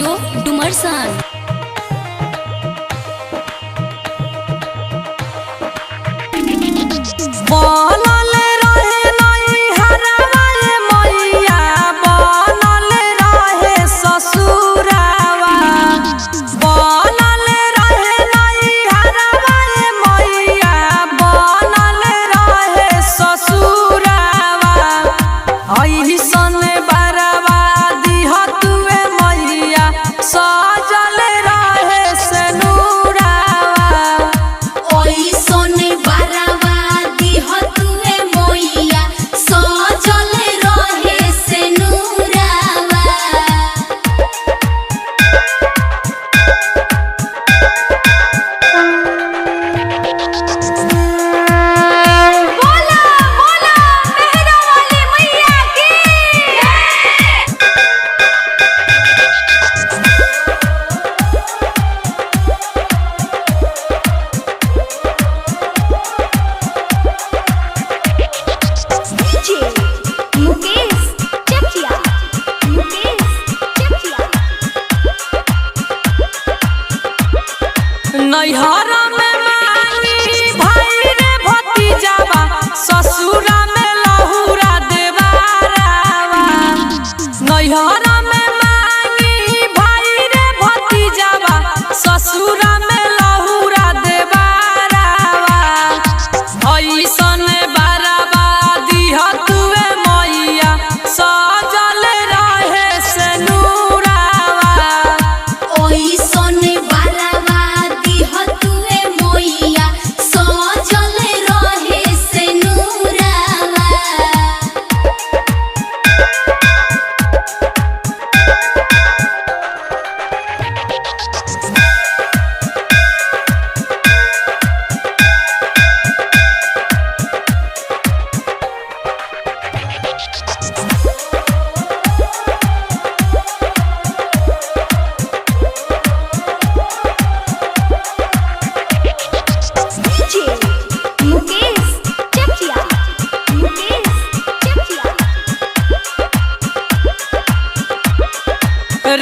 Studio Dumarsan. नैहरा में मांगी भाई रे भतीजावा, ससुरा में लहुरा देवारावा। नैहरा में मांगी भाई रे भतीजावा, ससुरा में लहुरा देवारावा। ऐसन बारावा दिह तुए मैया, सजल रहे से नूरावा। ओइसन बारावा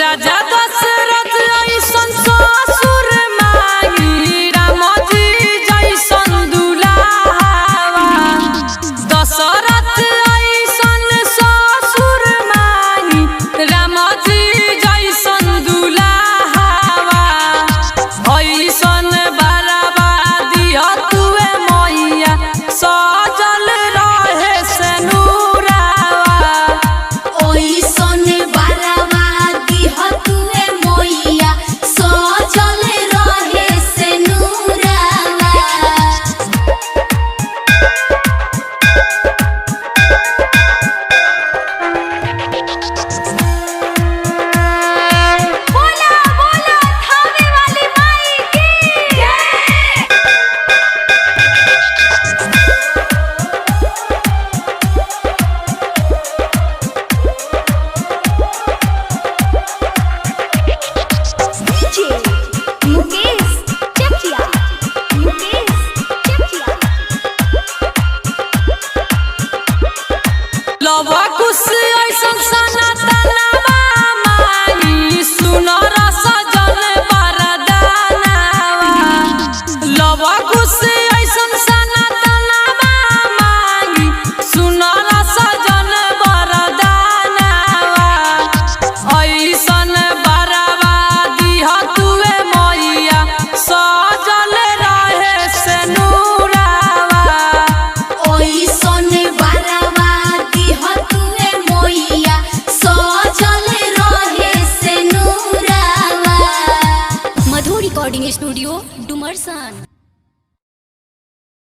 राजा दशरथ ऐसन ससुर मांगी, राम जी जैसन दुल्हावा। दशरथ ऐसन ससुर मांगी, राम जी जैसन दुल्हावा। ऐसन बारावा दिह तुए मैया, सजल रहे से नूरावा। ओइसन बारावा तुए मैया, सजल रहे से नूरावा। बोला बोला थावे वाली माई की जय। लवा कुश